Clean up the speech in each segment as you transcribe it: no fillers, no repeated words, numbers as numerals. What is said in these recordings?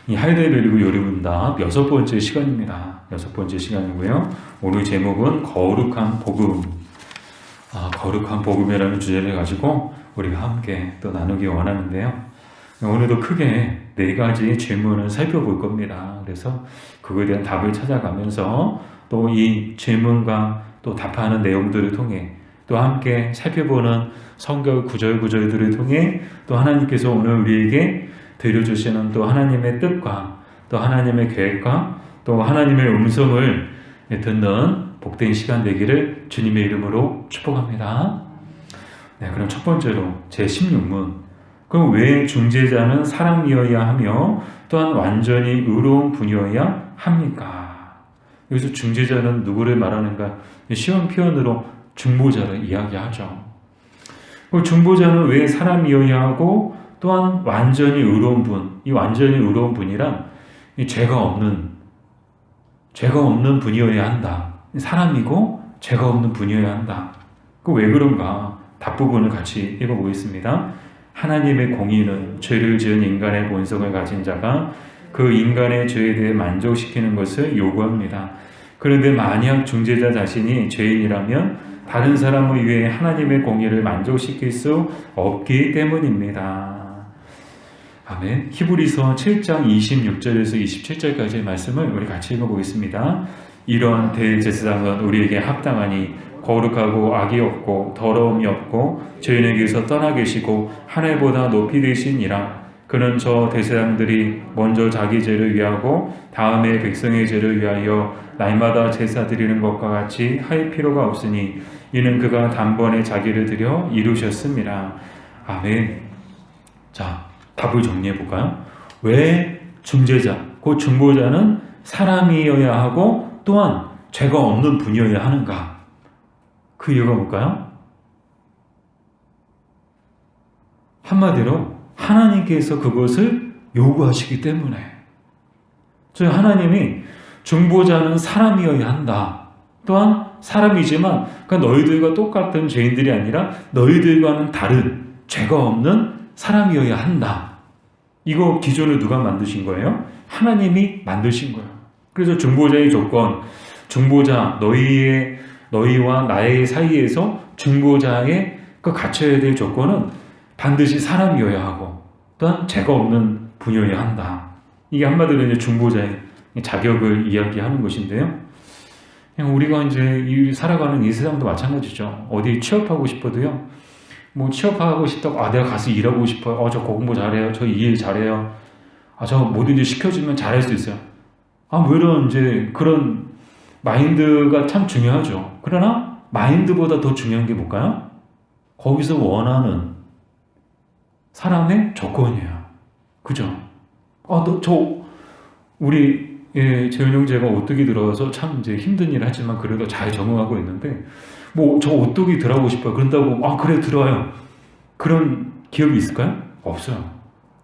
이 하이델베르그 요리문답 6번째 시간입니다. 6번째 시간이고요. 오늘 제목은 거룩한 복음. 거룩한 복음이라는 주제를 가지고 우리가 함께 또 나누기 원하는데요. 오늘도 크게 4가지 질문을 살펴볼 겁니다. 그래서 그거에 대한 답을 찾아가면서 또 이 질문과 또 답하는 내용들을 통해 또 함께 살펴보는 성경 구절들을 통해 또 하나님께서 오늘 우리에게 들려주시는 또 하나님의 뜻과 또 하나님의 계획과 또 하나님의 음성을 듣는 복된 시간 되기를 주님의 이름으로 축복합니다. 네, 그럼 첫 번째로 제16문. 그럼 왜 중재자는 사람이어야 하며 또한 완전히 의로운 분이어야 합니까? 여기서 중재자는 누구를 말하는가? 쉬운 표현으로 중보자를 이야기하죠. 중보자는 왜 사람이어야 하고 또한 완전히 의로운 분, 이 완전히 의로운 분이란 이 죄가 없는 분이어야 한다. 사람이고 죄가 없는 분이어야 한다. 그 왜 그런가? 답부분을 같이 읽어보겠습니다. 하나님의 공의는 죄를 지은 인간의 본성을 가진 자가 그 인간의 죄에 대해 만족시키는 것을 요구합니다. 그런데 만약 중재자 자신이 죄인이라면 다른 사람을 위해 하나님의 공의를 만족시킬 수 없기 때문입니다. 아멘. 히브리서 7장 26절에서 27절까지의 말씀을 우리 같이 읽어보겠습니다. 이러한 대제사장은 우리에게 합당하니 거룩하고 악이 없고 더러움이 없고 죄인에게서 떠나 계시고 하늘보다 높이 되시니라. 그는 저 대제사장들이 먼저 자기 죄를 위하고 다음에 백성의 죄를 위하여 날마다 제사 드리는 것과 같이 할 필요가 없으니 이는 그가 단번에 자기를 드려 이루셨습니다. 아멘. 자, 답을 정리해 볼까요? 왜 중재자, 그 중보자는 사람이어야 하고 또한 죄가 없는 분이어야 하는가? 그 이유가 뭘까요? 한마디로 하나님께서 그것을 요구하시기 때문에. 저희 하나님이 중보자는 사람이어야 한다. 또한 사람이지만 그러니까 너희들과 똑같은 죄인들이 아니라 너희들과는 다른 죄가 없는 사람이어야 한다. 이거 기준을 누가 만드신 거예요? 하나님이 만드신 거예요. 그래서 중보자의 조건, 중보자 너희와 나의 사이에서 중보자의 그 갖춰야 될 조건은 반드시 사람이어야 하고 또한 죄가 없는 분이어야 한다. 이게 한마디로 이제 중보자의 자격을 이야기하는 것인데요. 그냥 우리가 이제 살아가는 이 세상도 마찬가지죠. 어디 취업하고 싶어도요. 뭐 취업하고 싶다고 내가 가서 일하고 싶어요. 저 공부 잘해요. 저 일 잘해요. 저 뭐든지 시켜주면 잘할 수 있어요. 뭐 이런 이제 그런 마인드가 참 중요하죠. 그러나 마인드보다 더 중요한 게 뭘까요? 거기서 원하는 사람의 조건이에요. 그죠? 우리 재훈 형제가 오뚜기 들어와서 참 이제 힘든 일 하지만 그래도 잘 적응하고 있는데 저 오뚜기 들어가고 싶어요. 그런다고 그래 들어와요. 그런 기업이 있을까요? 없어요.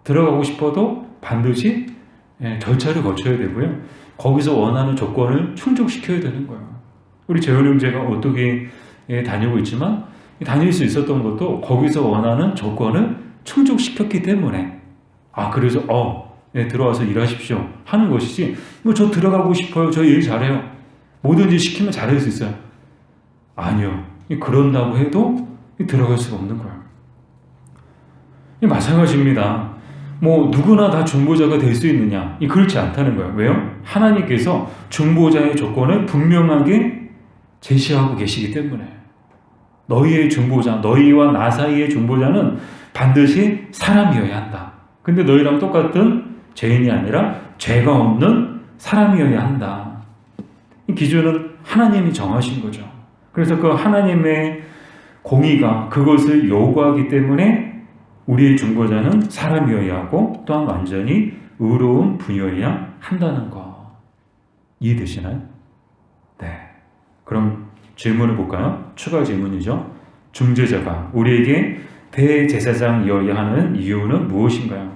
들어가고 싶어도 반드시 절차를 거쳐야 되고요. 거기서 원하는 조건을 충족시켜야 되는 거예요. 우리 재훈 형제가 오뚜기에 다니고 있지만 다닐 수 있었던 것도 거기서 원하는 조건을 충족시켰기 때문에 그래서 들어와서 일하십시오 하는 것이지 저 들어가고 싶어요. 저 일 잘해요. 뭐든지 시키면 잘할 수 있어요. 아니요. 그런다고 해도 들어갈 수가 없는 거예요. 마찬가지입니다. 누구나 다 중보자가 될 수 있느냐? 그렇지 않다는 거예요. 왜요? 하나님께서 중보자의 조건을 분명하게 제시하고 계시기 때문에 너희의 중보자, 너희와 나 사이의 중보자는 반드시 사람이어야 한다. 근데 너희랑 똑같은 죄인이 아니라 죄가 없는 사람이어야 한다. 이 기준은 하나님이 정하신 거죠. 그래서 그 하나님의 공의가 그것을 요구하기 때문에 우리의 중보자는 사람이어야 하고 또한 완전히 의로운 분이어야 한다는 거. 이해되시나요? 네. 그럼 질문을 볼까요? 추가 질문이죠. 중재자가 우리에게 대제사장이어야 하는 이유는 무엇인가요?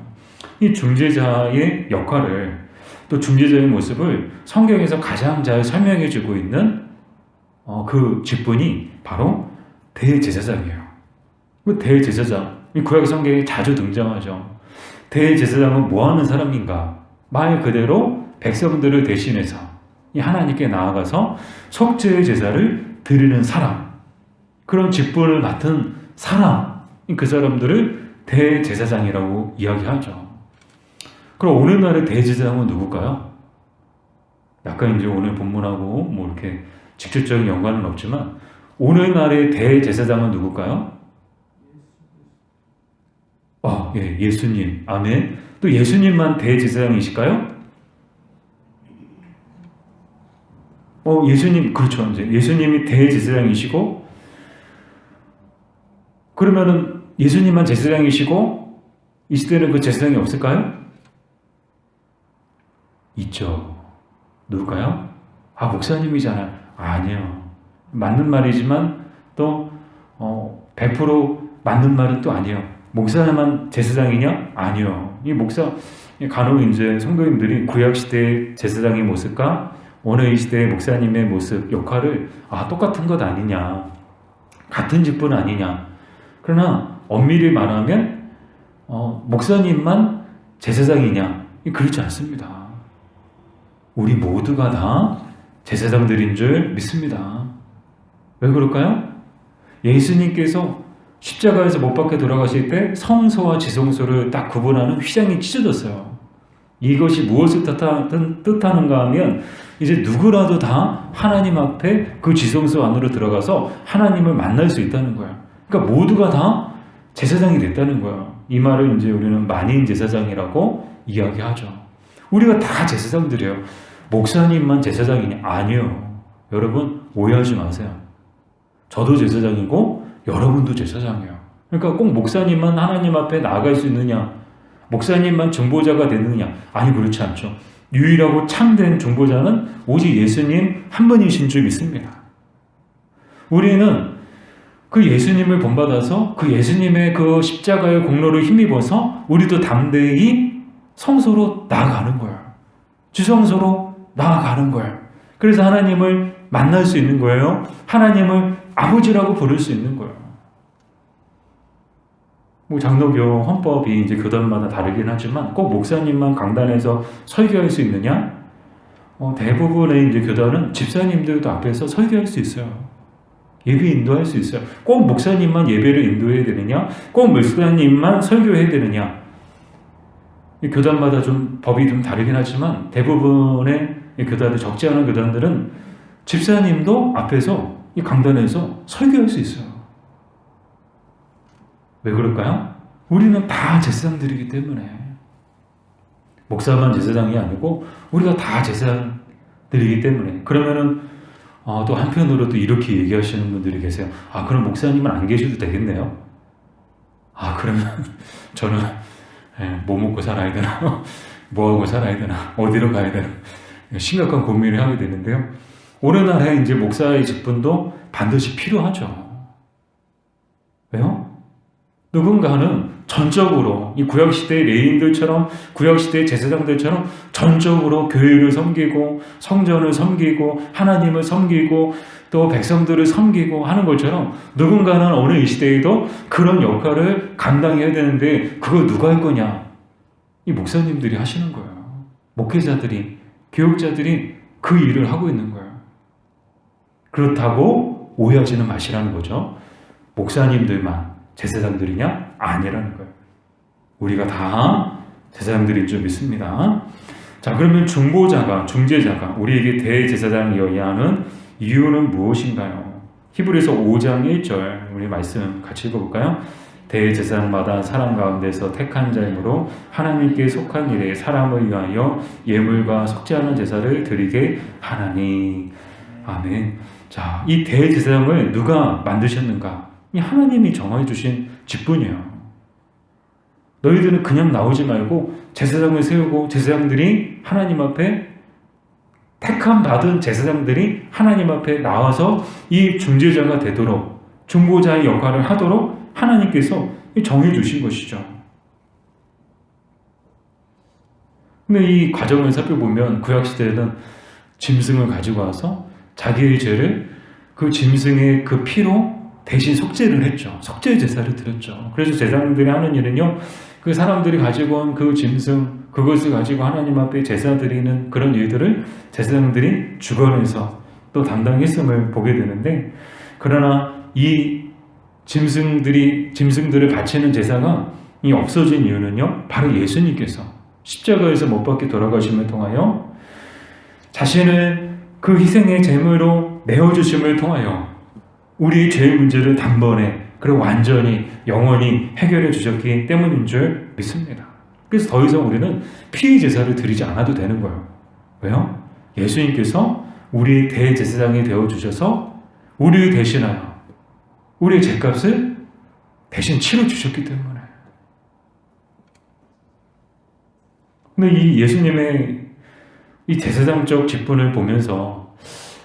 이 중재자의 역할을 또 중재자의 모습을 성경에서 가장 잘 설명해 주고 있는 그 직분이 바로 대제사장이에요. 그 대제사장, 이 구약 성경에 자주 등장하죠. 대제사장은 뭐 하는 사람인가? 말 그대로 백성들을 대신해서 이 하나님께 나아가서 속죄의 제사를 드리는 사람, 그런 직분을 맡은 사람, 그 사람들을 대제사장이라고 이야기하죠. 그럼 오늘날의 대제사장은 누굴까요? 약간 이제 오늘 본문하고 뭐 이렇게 직접적인 연관은 없지만 오늘날의 대제사장은 누굴까요? 예, 예수님. 아멘. 또 예수님만 대제사장이실까요? 예수님, 그렇죠. 이제 예수님이 대제사장이시고, 그러면은 예수님만 제사장이시고, 이 시대는 그 제사장이 없을까요? 있죠. 누굴까요? 목사님이잖아요. 아니요. 맞는 말이지만 또 100% 맞는 말은 또 아니에요. 목사만 제사장이냐? 아니요. 이 목사 간혹 이제 성도님들이 구약 시대의 제사장의 모습과 오늘 이 시대의 목사님의 모습, 역할을 똑같은 것 아니냐, 같은 직분 아니냐. 그러나 엄밀히 말하면 목사님만 제사장이냐? 그렇지 않습니다. 우리 모두가 다 제사장들인 줄 믿습니다. 왜 그럴까요? 예수님께서 십자가에서 못 박혀 돌아가실 때 성소와 지성소를 딱 구분하는 휘장이 찢어졌어요. 이것이 무엇을 뜻하는가 하면 이제 누구라도 다 하나님 앞에 그 지성소 안으로 들어가서 하나님을 만날 수 있다는 거예요. 그러니까 모두가 다 제사장이 됐다는 거예요. 이 말을 이제 우리는 만인 제사장이라고 이야기하죠. 우리가 다 제사장들이에요. 목사님만 제사장이냐? 아니요. 여러분 오해하지 마세요. 저도 제사장이고 여러분도 제사장이에요. 그러니까 꼭 목사님만 하나님 앞에 나아갈 수 있느냐? 목사님만 중보자가 되느냐? 아니, 그렇지 않죠. 유일하고 참된 중보자는 오직 예수님 한 분이신 줄 믿습니다. 우리는 그 예수님을 본받아서 그 예수님의 그 십자가의 공로를 힘입어서 우리도 담대히 성소로 나아가는 거예요. 지성소로 나아가는 거예요. 그래서 하나님을 만날 수 있는 거예요. 하나님을 아버지라고 부를 수 있는 거예요. 장로교 헌법이 이제 교단마다 다르긴 하지만 꼭 목사님만 강단에서 설교할 수 있느냐? 대부분의 이제 교단은 집사님들도 앞에서 설교할 수 있어요. 예배 인도할 수 있어요. 꼭 목사님만 예배를 인도해야 되느냐? 꼭 목사님만 설교해야 되느냐? 교단마다 좀 법이 좀 다르긴 하지만 대부분의 교단들, 적지 않은 교단들은 집사님도 앞에서 이 강단에서 설교할 수 있어요. 왜 그럴까요? 우리는 다 제사장들이기 때문에. 목사만 제사장이 아니고 우리가 다 제사장들이기 때문에. 그러면은 또 한편으로도 이렇게 얘기하시는 분들이 계세요. 그럼 목사님은 안 계셔도 되겠네요. 그러면 저는 뭐 먹고 살아야 되나? 뭐 하고 살아야 되나? 어디로 가야 되나? 심각한 고민을 하게 되는데요. 오늘날에 이제 목사의 직분도 반드시 필요하죠. 왜요? 누군가는 전적으로 이 구약시대의 레위인들처럼 구약시대의 제사장들처럼 전적으로 교회를 섬기고 성전을 섬기고 하나님을 섬기고 또 백성들을 섬기고 하는 것처럼 누군가는 오늘 이 시대에도 그런 역할을 감당해야 되는데 그걸 누가 할 거냐? 이 목사님들이 하시는 거예요. 목회자들이, 교육자들이 그 일을 하고 있는 거예요. 그렇다고 오해하지는 마시라는 거죠. 목사님들만 제사장들이냐? 아니라는 거예요. 우리가 다 제사장들인 줄 믿습니다. 자, 그러면 중보자가, 중재자가 우리에게 대제사장이어야 하는 이유는 무엇인가요? 히브리서 5장 1절 우리 말씀 같이 읽어볼까요? 대제사장마다 사람 가운데서 택한 자이므로 하나님께 속한 일에 사람을 위하여 예물과 속죄하는 제사를 드리게 하나니. 아멘. 자, 이 대제사장을 누가 만드셨는가? 이 하나님이 정해 주신 직분이에요. 너희들은 그냥 나오지 말고 제사장을 세우고 제사장들이 하나님 앞에 택함 받은 제사장들이 하나님 앞에 나와서 이 중재자가 되도록 중보자의 역할을 하도록 하나님께서 정해 주신 것이죠. 근데 이 과정을 살펴보면 구약시대에는 짐승을 가지고 와서 자기의 죄를 그 짐승의 그 피로 대신 속죄를 했죠. 속죄 제사를 드렸죠. 그래서 제사장들이 하는 일은요, 그 사람들이 가지고 온 그 짐승, 그것을 가지고 하나님 앞에 제사 드리는 그런 일들을 제사장들이 주관해서 또 담당했음을 보게 되는데, 그러나 이 짐승들을 바치는 제사가 이 없어진 이유는요, 바로 예수님께서 십자가에서 못 박혀 돌아가심을 통하여 자신을 그 희생의 제물로 내어주심을 통하여 우리의 죄의 문제를 단번에 그리고 완전히 영원히 해결해 주셨기 때문인 줄 믿습니다. 그래서 더 이상 우리는 피의 제사를 드리지 않아도 되는 거예요. 왜요? 예수님께서 우리의 대제사장이 되어주셔서 우리를 대신하여 우리의 죄값을 대신 치러주셨기 때문에. 근데 이 예수님의 이 제사장적 직분을 보면서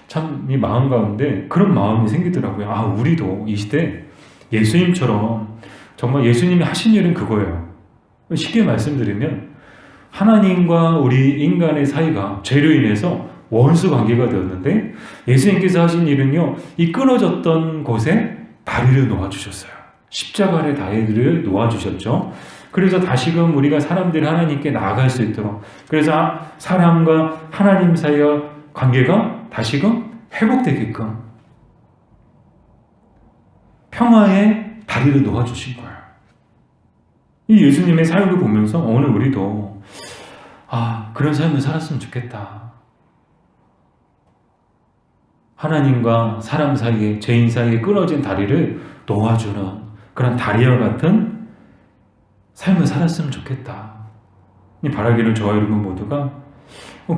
참 이 마음 가운데 그런 마음이 생기더라고요. 아, 우리도 이 시대 예수님처럼 정말 예수님이 하신 일은 그거예요. 쉽게 말씀드리면 하나님과 우리 인간의 사이가 죄로 인해서 원수 관계가 되었는데, 예수님께서 하신 일은요, 이 끊어졌던 곳에 다리를 놓아주셨어요. 십자가 아래 다리를 놓아주셨죠. 그래서 다시금 우리가 사람들이 하나님께 나아갈 수 있도록, 그래서 사람과 하나님 사이의 관계가 다시금 회복되게끔 평화의 다리를 놓아주신 거예요. 이 예수님의 사역을 보면서 오늘 우리도 그런 삶을 살았으면 좋겠다. 하나님과 사람 사이에, 죄인 사이에 끊어진 다리를 놓아주는 그런 다리와 같은 삶을 살았으면 좋겠다. 바라기를 저와 여러분 모두가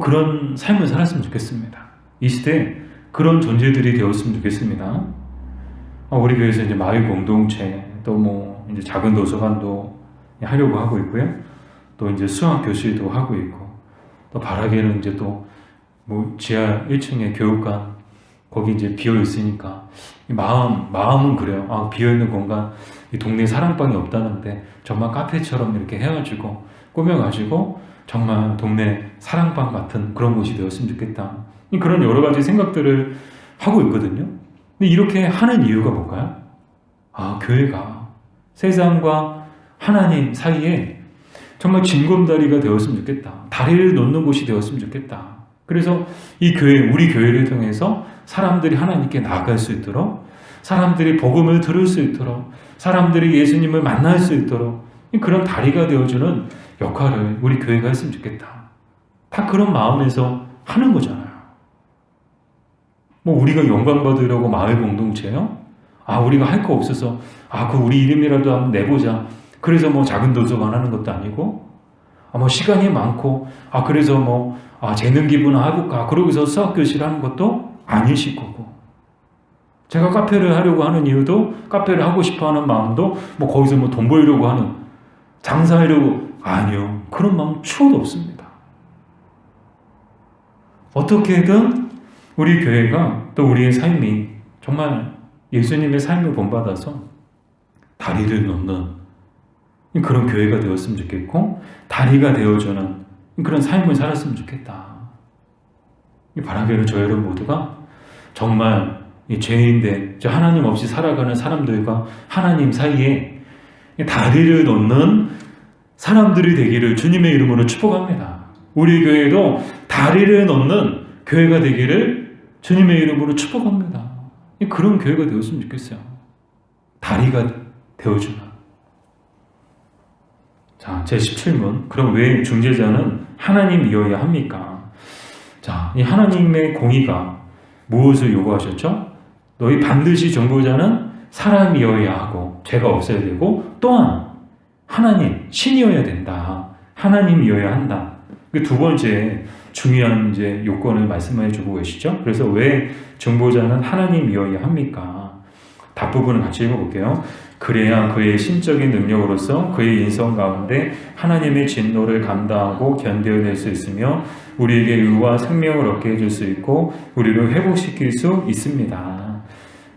그런 삶을 살았으면 좋겠습니다. 이 시대에 그런 존재들이 되었으면 좋겠습니다. 우리 교회에서 이제 마을 공동체, 또 이제 작은 도서관도 하려고 하고 있고요. 또 이제 수학 교실도 하고 있고, 또 바라기는 이제 또 지하 1층에 교육관, 거기 이제 비어 있으니까 마음은 그래요. 비어 있는 공간, 이 동네 사랑방이 없다는데 정말 카페처럼 이렇게 해가지고 꾸며가지고 정말 동네 사랑방 같은 그런 곳이 되었으면 좋겠다. 그런 여러 가지 생각들을 하고 있거든요. 근데 이렇게 하는 이유가 뭘까요? 교회가 세상과 하나님 사이에 정말 징검다리가 되었으면 좋겠다. 다리를 놓는 곳이 되었으면 좋겠다. 그래서 이 교회, 우리 교회를 통해서 사람들이 하나님께 나아갈 수 있도록, 사람들이 복음을 들을 수 있도록, 사람들이 예수님을 만날 수 있도록 그런 다리가 되어주는 역할을 우리 교회가 했으면 좋겠다. 다 그런 마음에서 하는 거잖아요. 우리가 영광 받으려고 마을 공동체요? 우리가 할 거 없어서 그 우리 이름이라도 한번 내보자. 그래서 작은 도서관 하는 것도 아니고, 시간이 많고, 그래서 재능 기부나 해볼까. 그러고서 수학교실 하는 것도 아니실 거고. 제가 카페를 하려고 하는 이유도, 카페를 하고 싶어 하는 마음도, 거기서 돈 벌려고 하는, 장사하려고, 아니요. 그런 마음 추워도 없습니다. 어떻게든 우리 교회가, 또 우리의 삶이 정말 예수님의 삶을 본받아서 다리를 놓는 그런 교회가 되었으면 좋겠고, 다리가 되어주는 그런 삶을 살았으면 좋겠다. 바라기를 저 여러분 모두가 정말 이 죄인데 하나님 없이 살아가는 사람들과 하나님 사이에 다리를 놓는 사람들이 되기를 주님의 이름으로 축복합니다. 우리 교회도 다리를 놓는 교회가 되기를 주님의 이름으로 축복합니다. 그런 교회가 되었으면 좋겠어요. 다리가 되어주는. 자, 제17문. 그럼 왜 중재자는 하나님이어야 합니까? 자, 이 하나님의 공의가 무엇을 요구하셨죠? 너희 반드시 정보자는 사람이어야 하고 죄가 없어야 되고, 또한 하나님, 신이어야 된다. 하나님이어야 한다. 그 두 번째 중요한 이제 요건을 말씀해 주고 계시죠. 그래서 왜 정보자는 하나님이어야 합니까? 답부분을 같이 읽어볼게요. 그래야 그의 신적인 능력으로서 그의 인성 가운데 하나님의 진노를 감당하고 견뎌낼 수 있으며 우리에게 의와 생명을 얻게 해줄 수 있고 우리를 회복시킬 수 있습니다.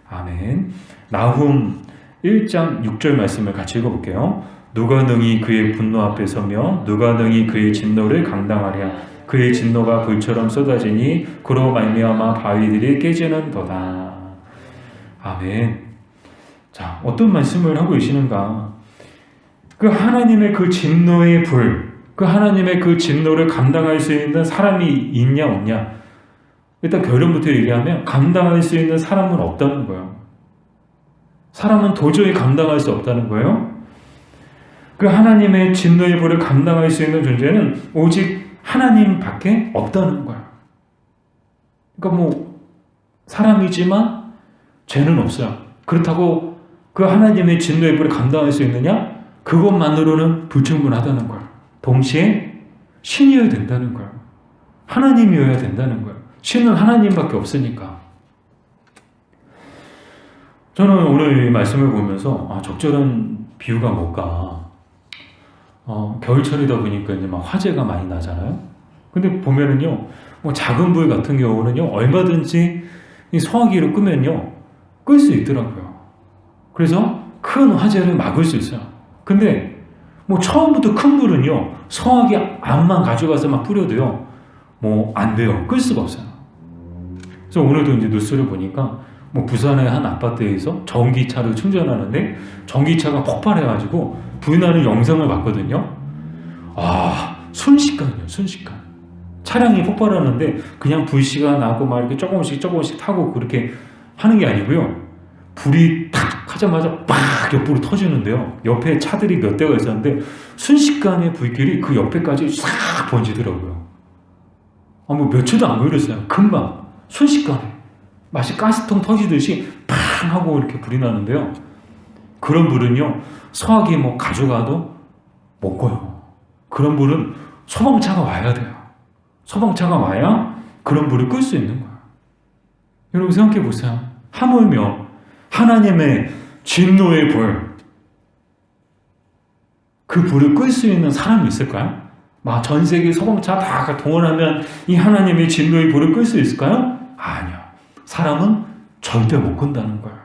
아멘. 나훔 1장 6절 말씀을 같이 읽어볼게요. 누가 능히 그의 분노 앞에 서며 누가 능히 그의 진노를 감당하랴. 그의 진노가 불처럼 쏟아지니 그로 말미암아 바위들이 깨지는도다. 아멘. 자, 어떤 말씀을 하고 계시는가? 그 하나님의 그 진노의 불, 그 하나님의 그 진노를 감당할 수 있는 사람이 있냐 없냐? 일단 결론부터 얘기하면 감당할 수 있는 사람은 없다는 거예요. 사람은 도저히 감당할 수 없다는 거예요. 그 하나님의 진노의 불을 감당할 수 있는 존재는 오직 하나님밖에 없다는 거예요. 그러니까 뭐 사람이지만 죄는 없어요. 그렇다고 그 하나님의 진노의 불을 감당할 수 있느냐? 그것만으로는 불충분하다는 거예요. 동시에 신이어야 된다는 거예요. 하나님이어야 된다는 거예요. 신은 하나님밖에 없으니까. 저는 오늘 이 말씀을 보면서 적절한 비유가 뭘까? 겨울철이다 보니까 이제 막 화재가 많이 나잖아요. 근데 보면은요, 뭐 작은 불 같은 경우는요, 얼마든지 이 소화기로 끄면요, 끌 수 있더라고요. 그래서 큰 화재를 막을 수 있어요. 근데 뭐 처음부터 큰 불은요, 소화기 암만 가져가서 막 뿌려도요, 뭐 안 돼요. 끌 수가 없어요. 그래서 오늘도 이제 뉴스를 보니까 뭐 부산의 한 아파트에서 전기차를 충전하는데 전기차가 폭발해가지고 불나는 영상을 봤거든요. 순식간이요, 순식간. 차량이 폭발하는데 그냥 불씨가 나고 막 이렇게 조금씩 타고 그렇게 하는 게 아니고요. 불이 탁 하자마자 빡 옆으로 터지는데요. 옆에 차들이 몇 대가 있었는데 순식간에 불길이 그 옆에까지 싹 번지더라고요. 뭐 몇 초도 안 걸렸어요. 금방 순식간에 마치 가스통 터지듯이 팡 하고 이렇게 불이 나는데요. 그런 불은요, 소화기 뭐 가져가도 못 꺼요. 그런 불은 소방차가 와야 돼요. 소방차가 와야 그런 불을 끌 수 있는 거예요. 여러분 생각해 보세요. 하물며 하나님의 진노의 불, 그 불을 끌 수 있는 사람이 있을까요? 막 전 세계 소방차 다 동원하면 이 하나님의 진노의 불을 끌 수 있을까요? 아니요. 사람은 절대 못 끈다는 거예요.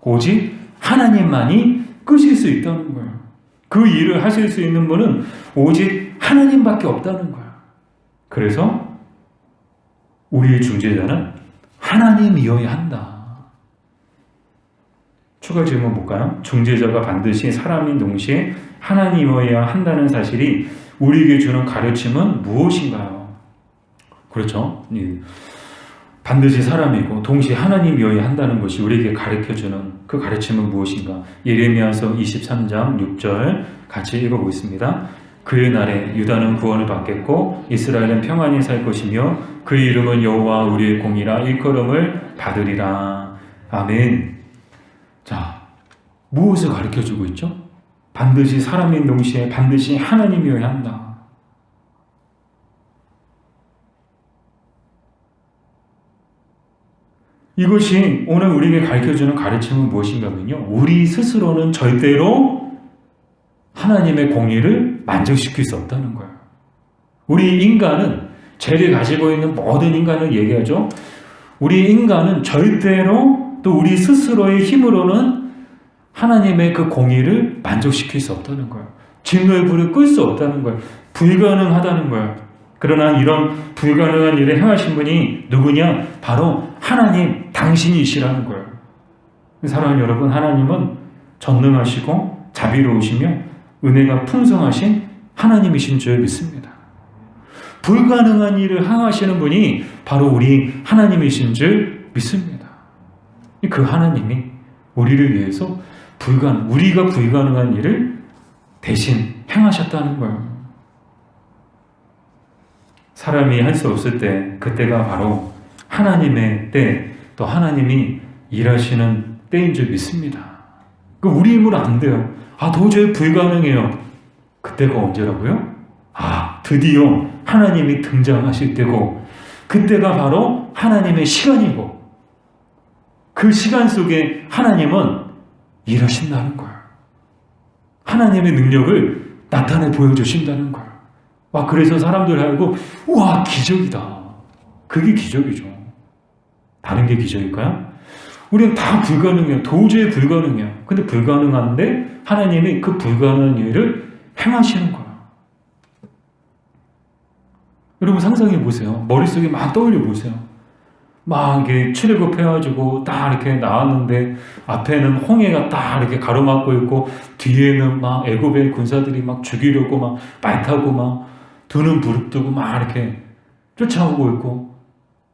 오직 하나님만이 끄실 수 있다는 거예요. 그 일을 하실 수 있는 분은 오직 하나님밖에 없다는 거예요. 그래서 우리의 중재자는 하나님이어야 한다. 추가 질문 볼까요? 중재자가 반드시 사람인 동시에 하나님이어야 한다는 사실이 우리에게 주는 가르침은 무엇인가요? 그렇죠. 반드시 사람이고 동시에 하나님이어야 한다는 것이 우리에게 가르쳐주는 그 가르침은 무엇인가? 예레미야서 23장 6절 같이 읽어보겠습니다. 그의 날에 유다는 구원을 받겠고 이스라엘은 평안히 살 것이며 그 이름은 여호와 우리의 공이라 일컬음을 받으리라. 아멘. 자, 무엇을 가르쳐주고 있죠? 반드시 사람인 동시에 반드시 하나님이어야 한다. 이것이 오늘 우리에게 가르쳐주는 가르침은 무엇인가면요, 우리 스스로는 절대로 하나님의 공의를 만족시킬 수 없다는 거예요. 우리 인간은, 죄를 가지고 있는 모든 인간을 얘기하죠. 우리 인간은 절대로 또 우리 스스로의 힘으로는 하나님의 그 공의를 만족시킬 수 없다는 거예요. 진노의 불을 끌 수 없다는 거예요. 불가능하다는 거예요. 그러나 이런 불가능한 일을 행하신 분이 누구냐? 바로 하나님 당신이시라는 거예요. 사랑하는 여러분, 하나님은 전능하시고 자비로우시며 은혜가 풍성하신 하나님이신 줄 믿습니다. 불가능한 일을 행하시는 분이 바로 우리 하나님이신 줄 믿습니다. 그 하나님이 우리를 위해서 우리가 불가능한 일을 대신 행하셨다는 거예요. 사람이 할 수 없을 때, 그때가 바로 하나님의 때, 또 하나님이 일하시는 때인 줄 믿습니다. 우리 힘으로 안 돼요. 도저히 불가능해요. 그때가 언제라고요? 드디어 하나님이 등장하실 때고, 그때가 바로 하나님의 시간이고, 그 시간 속에 하나님은 일하신다는 거예요. 하나님의 능력을 나타내 보여주신다는 거예요. 그래서 사람들 알고, 우와, 기적이다. 그게 기적이죠. 다른 게 기적일까요? 우리는 다 불가능해요. 도저히 불가능해요. 근데 불가능한데 하나님이 그 불가능한 일을 행하시는 거예요. 여러분 상상해 보세요. 머릿속에 막 떠올려 보세요. 막 이렇게 출애굽해가지고 딱 이렇게 나왔는데 앞에는 홍해가 딱 이렇게 가로막고 있고 뒤에는 막 애굽의 군사들이 막 죽이려고 막 말 타고 막 두 눈 부릅뜨고 막 이렇게 쫓아오고 있고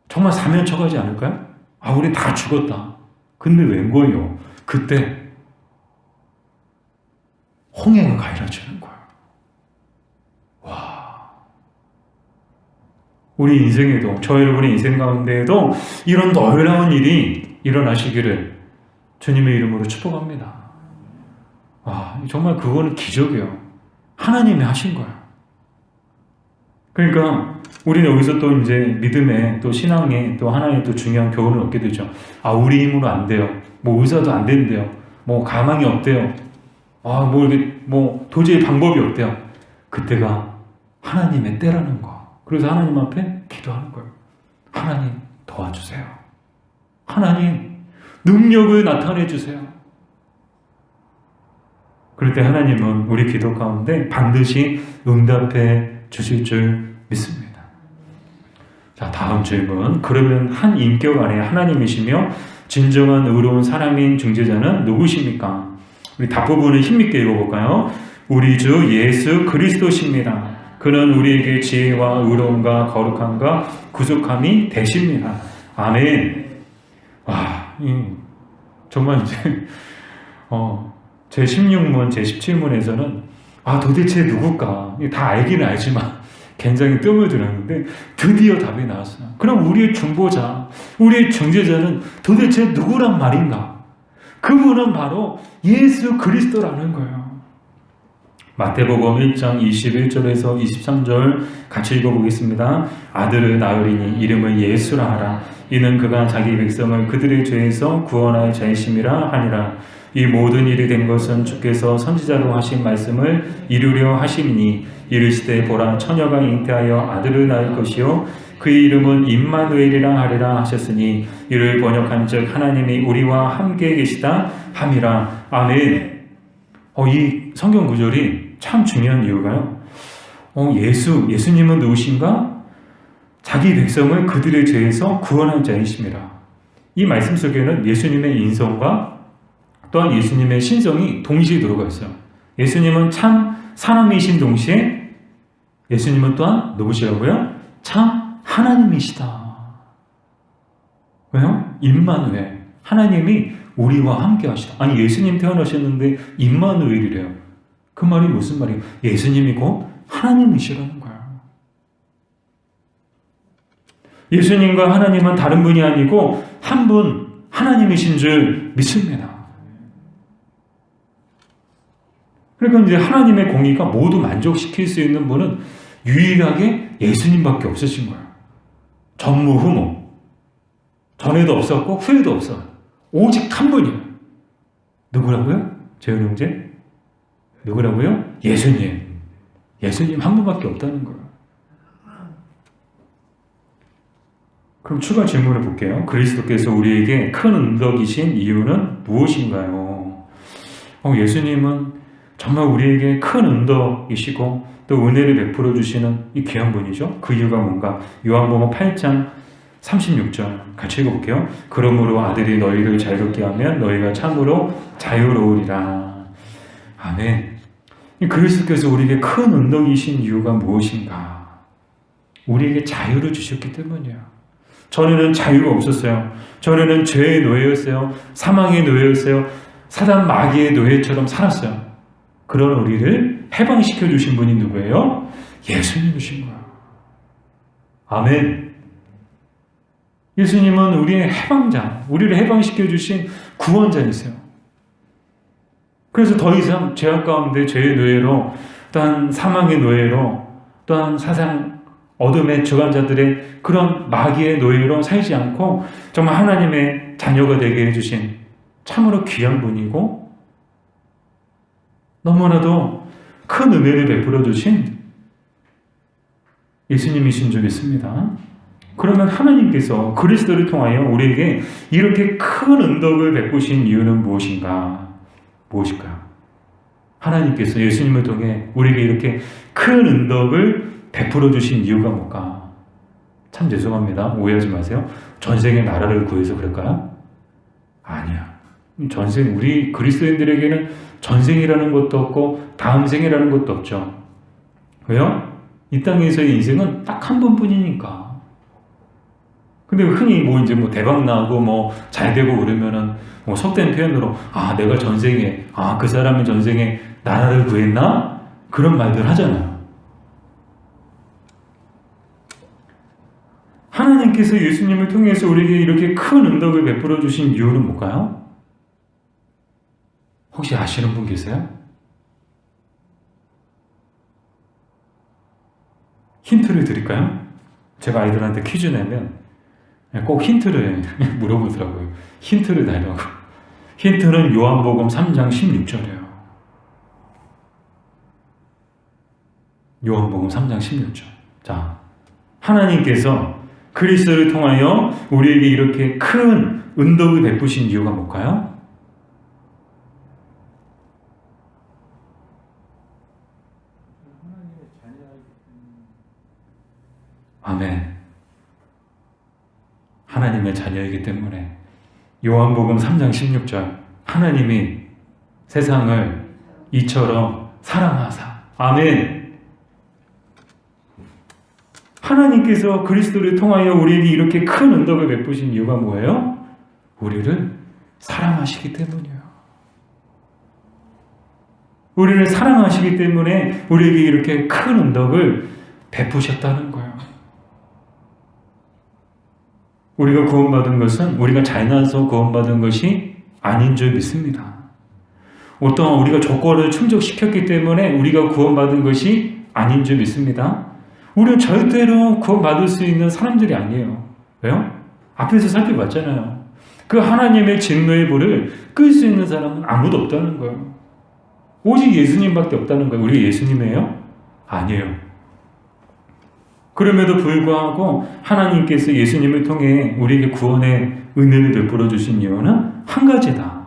정말 사면 쳐가지 않을까요? 아, 우리 다 죽었다. 근데 웬 거예요? 그때 홍해가 가열어지는 거야. 와. 우리 인생에도, 저 여러분의 인생 가운데에도 이런 놀라운 일이 일어나시기를 주님의 이름으로 축복합니다. 와, 정말 그거는 기적이에요. 하나님이 하신 거야. 그러니까 우리는 여기서 또 이제 믿음에 또 신앙에 또 하나의 또 중요한 교훈을 얻게 되죠. 아, 우리 힘으로 안 돼요. 뭐 의사도 안 된대요. 뭐 가망이 없대요. 아, 뭐 이렇게 뭐 도저히 방법이 없대요. 그때가 하나님의 때라는 거. 그래서 하나님 앞에 기도하는 거예요. 하나님 도와주세요. 하나님 능력을 나타내 주세요. 그럴 때 하나님은 우리 기도 가운데 반드시 응답해 주실 줄 믿습니다. 자, 다음 질문. 그러면 한 인격 안에 하나님이시며 진정한 의로운 사람인 중재자는 누구십니까? 우리 답부분을 힘있게 읽어볼까요? 우리 주 예수 그리스도십니다. 그는 우리에게 지혜와 의로움과 거룩함과 구속함이 되십니다. 아멘. 와, 정말 이제 제 16문, 제 17문에서는 도대체 누굴까? 다 알기는 알지만 굉장히 뜸을 들였는데 드디어 답이 나왔어요. 그럼 우리의 중보자, 우리의 중재자는 도대체 누구란 말인가? 그분은 바로 예수 그리스도라는 거예요. 마태복음 1장 21절에서 23절 같이 읽어보겠습니다. 아들을 낳으리니 이름을 예수라 하라. 이는 그가 자기 백성을 그들의 죄에서 구원할 자이심이라 하니라. 이 모든 일이 된 것은 주께서 선지자로 하신 말씀을 이루려 하심이니 이르시되 보라 처녀가 잉태하여 아들을 낳을 것이요 그의 이름은 임마누엘이라 하리라 하셨으니 이를 번역한즉 하나님이 우리와 함께 계시다 함이라. 아멘. 이 성경 구절이 참 중요한 이유가요. 예수님은 누구신가? 자기 백성을 그들의 죄에서 구원한 자이심이라. 이 말씀 속에는 예수님의 인성과 또한 예수님의 신성이 동시에 들어가 있어요. 예수님은 참 사람이신 동시에 예수님은 또한 누구시라고요? 참 하나님이시다. 왜요? 임마누엘. 하나님이 우리와 함께 하시다. 아니, 예수님 태어나셨는데 임마누엘이래요. 그 말이 무슨 말이에요? 예수님이 곧 하나님이시라는 거예요. 예수님과 하나님은 다른 분이 아니고 한 분 하나님이신 줄 믿습니다. 그러니까 이제 하나님의 공의가 모두 만족시킬 수 있는 분은 유일하게 예수님밖에 없으신 거예요. 전무후무. 전에도 없었고 후에도 없어요. 오직 한 분이에요. 누구라고요? 재훈 형제? 누구라고요? 예수님. 예수님 한 분밖에 없다는 거예요. 그럼 추가 질문을 볼게요. 그리스도께서 우리에게 큰 은덕이신 이유는 무엇인가요? 예수님은 정말 우리에게 큰 은덕이시고 또 은혜를 베풀어 주시는 이 귀한 분이죠. 그 이유가 뭔가? 요한복음 8장 36절 같이 읽어볼게요. 그러므로 아들이 너희를 자유롭게 하면 너희가 참으로 자유로우리라. 아멘. 그리스도께서 우리에게 큰 은덕이신 이유가 무엇인가? 우리에게 자유를 주셨기 때문이에요. 전에는 자유가 없었어요. 전에는 죄의 노예였어요. 사망의 노예였어요. 사단 마귀의 노예처럼 살았어요. 그런 우리를 해방시켜 주신 분이 누구예요? 예수님이신 거예요. 아멘. 예수님은 우리의 해방자, 우리를 해방시켜 주신 구원자이세요. 그래서 더 이상 죄악 가운데 죄의 노예로, 또한 사망의 노예로, 또한 사상 어둠의 주관자들의 그런 마귀의 노예로 살지 않고 정말 하나님의 자녀가 되게 해주신 참으로 귀한 분이고 너무나도 큰 은혜를 베풀어 주신 예수님이신 줄 믿습니다. 그러면 하나님께서 그리스도를 통하여 우리에게 이렇게 큰 은덕을 베푸신 이유는 무엇인가? 무엇일까요? 하나님께서 예수님을 통해 우리에게 이렇게 큰 은덕을 베풀어 주신 이유가 뭘까? 참 죄송합니다. 오해하지 마세요. 전생에 나라를 구해서 그럴까요? 아니야. 전생, 우리 그리스도인들에게는 전생이라는 것도 없고 다음 생이라는 것도 없죠. 왜요? 이 땅에서의 인생은 딱 한 번뿐이니까. 근데 흔히 이제 대박 나고 잘 되고 그러면은 속된 표현으로 내가 전생에 그 사람이 전생에 나라를 구했나? 그런 말들 하잖아요. 하나님께서 예수님을 통해서 우리에게 이렇게 큰 은덕을 베풀어 주신 이유는 뭘까요? 혹시 아시는 분 계세요? 힌트를 드릴까요? 제가 아이들한테 퀴즈 내면 꼭 힌트를 물어보더라고요. 힌트를 달라고. 힌트는 요한복음 3장 16절이에요. 요한복음 3장 16절. 자, 하나님께서 그리스도를 통하여 우리에게 이렇게 큰 은덕을 베푸신 이유가 뭘까요? 아멘. 하나님의 자녀이기 때문에. 요한복음 3장 16절. 하나님이 세상을 이처럼 사랑하사. 아멘. 하나님께서 그리스도를 통하여 우리에게 이렇게 큰 은덕을 베푸신 이유가 뭐예요? 우리를 사랑하시기 때문이에요. 우리를 사랑하시기 때문에 우리에게 이렇게 큰 은덕을 베푸셨다는 거예요. 우리가 구원받은 것은 우리가 잘나서 구원받은 것이 아닌 줄 믿습니다. 어떠한 우리가 조건을 충족시켰기 때문에 우리가 구원받은 것이 아닌 줄 믿습니다. 우리는 절대로 구원받을 수 있는 사람들이 아니에요. 왜요? 앞에서 살펴봤잖아요. 그 하나님의 진노의 불을 끌 수 있는 사람은 아무도 없다는 거예요. 오직 예수님밖에 없다는 거예요. 우리 예수님이에요? 아니에요. 그럼에도 불구하고 하나님께서 예수님을 통해 우리에게 구원의 은혜를 베풀어 주신 이유는 한 가지다.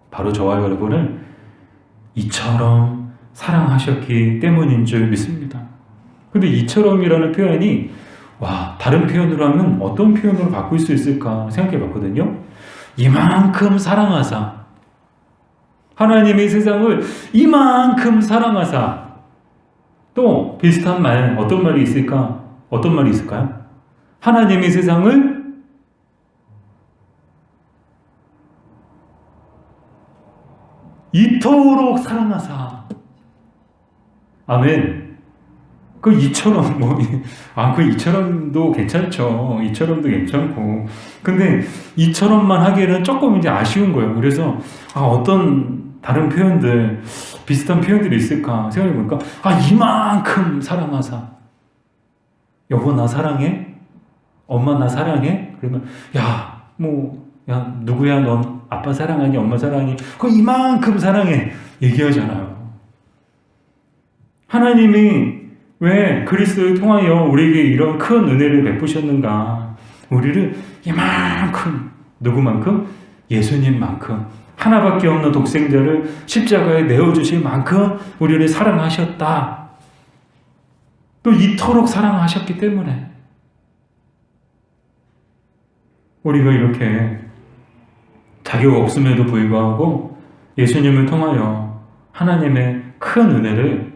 바로 저와 여러분을 이처럼 사랑하셨기 때문인 줄 믿습니다. 근데 이처럼이라는 표현이 다른 표현으로 하면 어떤 표현으로 바꿀 수 있을까 생각해 봤거든요. 이만큼 사랑하사. 하나님이 세상을 이만큼 사랑하사. 또 비슷한 말, 어떤 말이 있을까? 어떤 말이 있을까요? 하나님이 세상을 이토록 사랑하사. 아멘. 그 이처럼 그 이처럼도 괜찮죠. 이처럼도 괜찮고. 근데 이처럼만 하기에는 조금 이제 아쉬운 거예요. 그래서 어떤 다른 표현들, 비슷한 표현들이 있을까 생각해보니까 이만큼 사랑하사. 여보 나 사랑해? 엄마 나 사랑해? 그러면 누구야 넌 아빠 사랑하니 엄마 사랑하니? 그 이만큼 사랑해 얘기하잖아요. 하나님이 왜 그리스도를 통하여 우리에게 이런 큰 은혜를 베푸셨는가? 우리를 이만큼, 누구만큼? 예수님만큼, 하나밖에 없는 독생자를 십자가에 내어주실 만큼 우리를 사랑하셨다. 또 이토록 사랑하셨기 때문에 우리가 이렇게 자격 없음에도 불구하고 예수님을 통하여 하나님의 큰 은혜를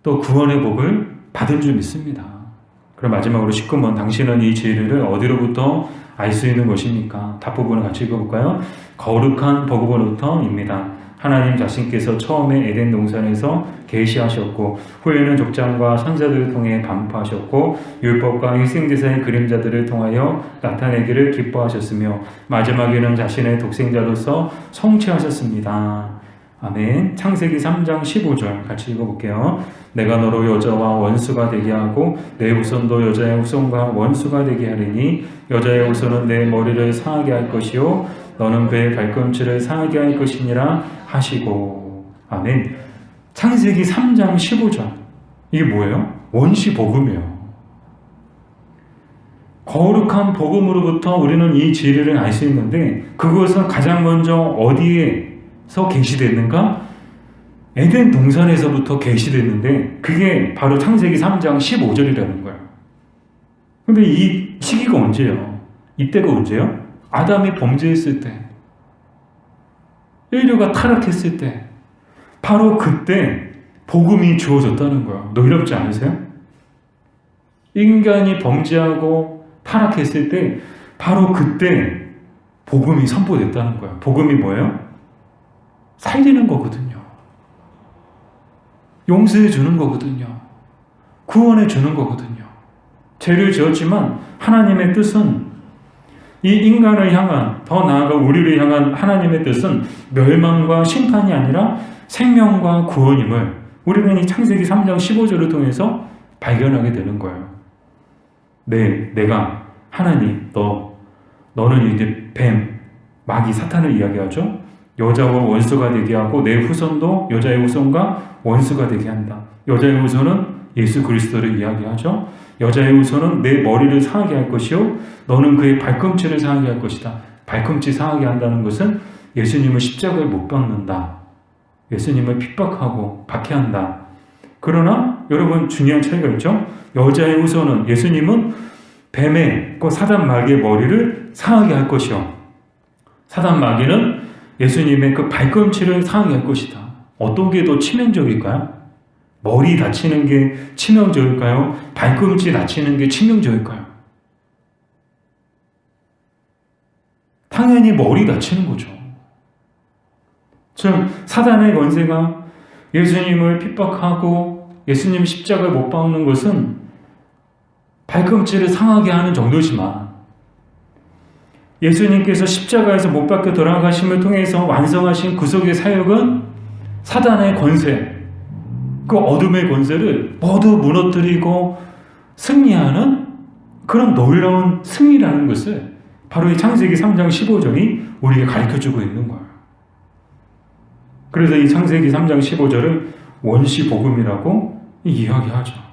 또 구원의 복을 받은 줄 믿습니다. 그럼 마지막으로 19번 당신은 이 진리를 어디로부터 알 수 있는 것입니까? 답부분을 같이 읽어볼까요? 거룩한 복음으로부터입니다. 하나님 자신께서 처음에 에덴 동산에서 계시하셨고 후에는 족장과 선자들을 통해 반포하셨고 율법과 희생제사의 그림자들을 통하여 나타내기를 기뻐하셨으며 마지막에는 자신의 독생자로서 성취하셨습니다. 아멘. 창세기 3장 15절 같이 읽어볼게요. 내가 너로 여자와 원수가 되게 하고 내 후손도 여자의 후손과 원수가 되게 하리니 여자의 후손은 내 머리를 상하게 할 것이요 너는 그의 발꿈치를 상하게 할 것이니라 하시고. 아멘. 창세기 3장 15절 이게 뭐예요? 원시 복음이에요. 거룩한 복음으로부터 우리는 이 진리를 알 수 있는데 그것은 가장 먼저 어디에서 계시됐는가? 에덴 동산에서부터 계시됐는데 그게 바로 창세기 3장 15절이라는 거예요. 근데 이 시기가 언제예요? 이때가 언제예요? 아담이 범죄했을 때, 인류가 타락했을 때, 바로 그때 복음이 주어졌다는 거예요. 놀랍지 않으세요? 인간이 범죄하고 타락했을 때 바로 그때 복음이 선포됐다는 거예요. 복음이 뭐예요? 살리는 거거든요. 용서해 주는 거거든요. 구원해 주는 거거든요. 죄를 지었지만 하나님의 뜻은, 이 인간을 향한, 더 나아가 우리를 향한 하나님의 뜻은 멸망과 심판이 아니라 생명과 구원임을 우리는 이 창세기 3장 15절을 통해서 발견하게 되는 거예요. 내가 하나님, 너는 이제 뱀, 마귀, 사탄을 이야기하죠. 여자와 원수가 되게 하고 내 후손도 여자의 후손과 원수가 되게 한다. 여자의 후손은 예수 그리스도를 이야기하죠. 여자의 후손은 내 머리를 상하게 할 것이요 너는 그의 발꿈치를 상하게 할 것이다. 발꿈치 상하게 한다는 것은 예수님을 십자가에 못 박는다. 예수님을 핍박하고 박해한다. 그러나 여러분 중요한 차이가 있죠. 여자의 후손은, 예수님은 뱀의, 사단 마귀의 머리를 상하게 할 것이요 사단 마귀는 예수님의 그 발꿈치를 상하게 할 것이다. 어떤 게 더 치명적일까요? 머리 다치는 게 치명적일까요? 발꿈치 다치는 게 치명적일까요? 당연히 머리 다치는 거죠. 즉 사단의 권세가 예수님을 핍박하고 예수님 십자가에 못 박는 것은 발꿈치를 상하게 하는 정도지만, 예수님께서 십자가에서 못 박혀 돌아가심을 통해서 완성하신 구속의 사역은 사단의 권세, 그 어둠의 권세를 모두 무너뜨리고 승리하는 그런 놀라운 승리라는 것을 바로 이 창세기 3장 15절이 우리에게 가르쳐주고 있는 거예요. 그래서 이 창세기 3장 15절을 원시복음이라고 이야기하죠.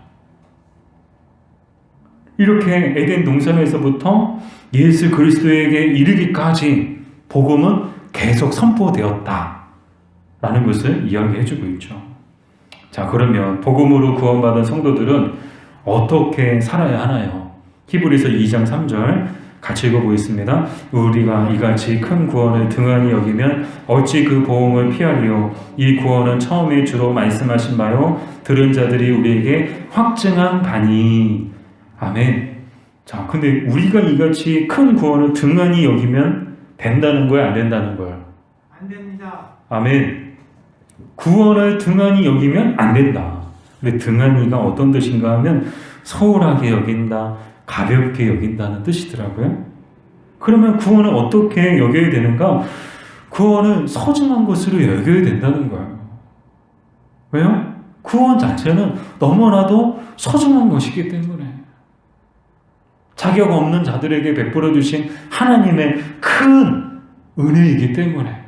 이렇게 에덴 동산에서부터 예수 그리스도에게 이르기까지 복음은 계속 선포되었다 라는 것을 이야기해주고 있죠. 자, 그러면 복음으로 구원받은 성도들은 어떻게 살아야 하나요? 히브리서 2장 3절 같이 읽어보겠습니다. 우리가 이같이 큰 구원을 등한히 여기면 어찌 그 보응을 피하리요? 이 구원은 처음에 주로 말씀하신 바요 들은 자들이 우리에게 확증한 바니. 아멘. 자, 근데 우리가 이같이 큰 구원을 등한히 여기면 된다는 거예요? 안 된다는 거예요? 안 됩니다. 아멘. 구원을 등한히 여기면 안 된다. 근데 등한히가 어떤 뜻인가 하면 소홀하게 여긴다, 가볍게 여긴다는 뜻이더라고요. 그러면 구원을 어떻게 여겨야 되는가? 구원을 소중한 것으로 여겨야 된다는 거예요. 왜요? 구원 자체는 너무나도 소중한 것이기 때문에. 자격 없는 자들에게 베풀어 주신 하나님의 큰 은혜이기 때문에.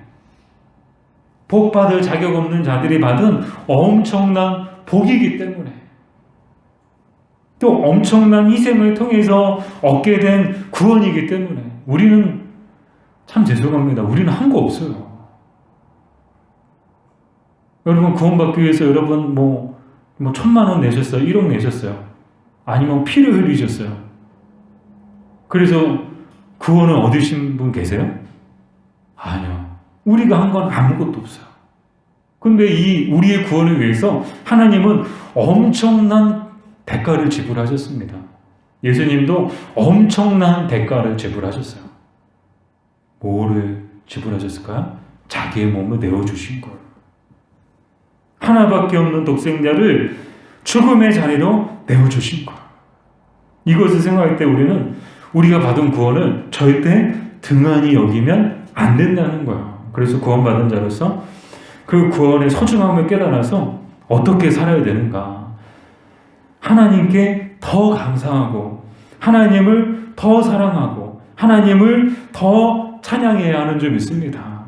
복 받을 자격 없는 자들이 받은 엄청난 복이기 때문에. 또 엄청난 희생을 통해서 얻게 된 구원이기 때문에. 우리는 참 죄송합니다. 우리는 한 거 없어요. 여러분 구원받기 위해서 여러분 뭐 1,000만 원 내셨어요? 1억 내셨어요? 아니면 피를 흘리셨어요? 그래서 구원을 얻으신 분 계세요? 아니요. 우리가 한 건 아무것도 없어요. 근데 이 우리의 구원을 위해서 하나님은 엄청난 대가를 지불하셨습니다. 예수님도 엄청난 대가를 지불하셨어요. 뭐를 지불하셨을까요? 자기의 몸을 내어주신 거예요. 하나밖에 없는 독생자를 죽음의 자리로 내어주신 거예요. 이것을 생각할 때 우리는 우리가 받은 구원을 절대 등한히 여기면 안 된다는 거예요. 그래서 구원받은 자로서 그 구원의 소중함을 깨달아서 어떻게 살아야 되는가. 하나님께 더 감사하고 하나님을 더 사랑하고 하나님을 더 찬양해야 하는 줄 믿습니다.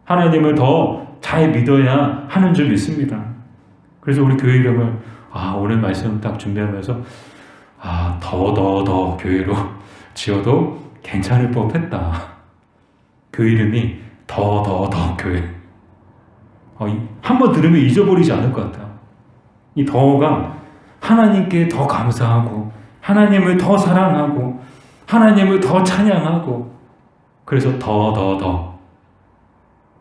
하나님을 더 잘 믿어야 하는 줄 믿습니다. 그래서 우리 교회 이름을 오늘 말씀 딱 준비하면서 더 교회로 지어도 괜찮을 법했다. 교회 이름이 더 교회. 한번 들으면 잊어버리지 않을 것 같아요. 이 더가 하나님께 더 감사하고 하나님을 더 사랑하고 하나님을 더 찬양하고 그래서 더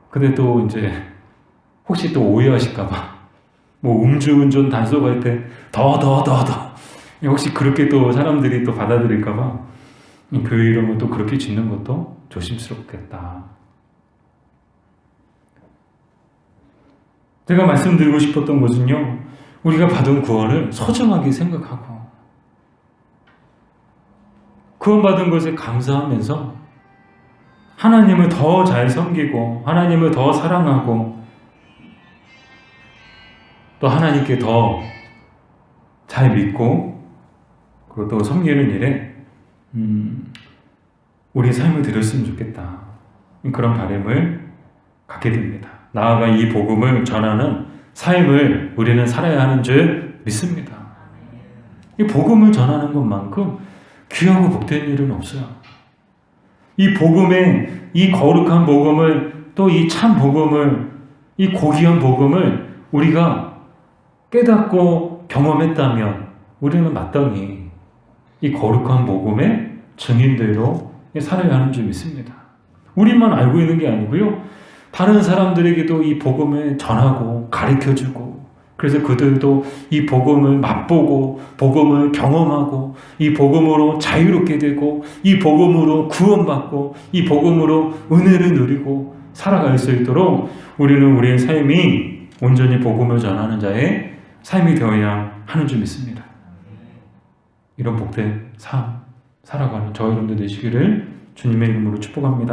근데 또 이제 혹시 또 오해하실까봐 뭐 음주운전 단속할 때 더 혹시 그렇게 또 사람들이 또 받아들일까봐 교회 이름을 또 그렇게 짓는 것도 조심스럽겠다. 제가 말씀드리고 싶었던 것은요, 우리가 받은 구원을 소중하게 생각하고 구원받은 것에 감사하면서 하나님을 더 잘 섬기고 하나님을 더 사랑하고 또 하나님께 더 잘 믿고 그리고 또 섬기는 일에 우리 삶을 드렸으면 좋겠다. 그런 바람을 갖게 됩니다. 나아가 이 복음을 전하는 삶을 우리는 살아야 하는 줄 믿습니다. 이 복음을 전하는 것만큼 귀하고 복된 일은 없어요. 이 복음에 이 거룩한 복음을 또 이 참 복음을 이 고귀한 복음을 우리가 깨닫고 경험했다면 우리는 마땅히 이 거룩한 복음의 증인들로 살아야 하는 줄 믿습니다. 우리만 알고 있는 게 아니고요. 다른 사람들에게도 이 복음을 전하고 가르쳐주고 그래서 그들도 이 복음을 맛보고 복음을 경험하고 이 복음으로 자유롭게 되고 이 복음으로 구원받고 이 복음으로 은혜를 누리고 살아갈 수 있도록 우리는 우리의 삶이 온전히 복음을 전하는 자의 삶이 되어야 하는 줄 믿습니다. 이런 복된 삶 살아가는 저 여러분들 되시기를 주님의 이름으로 축복합니다.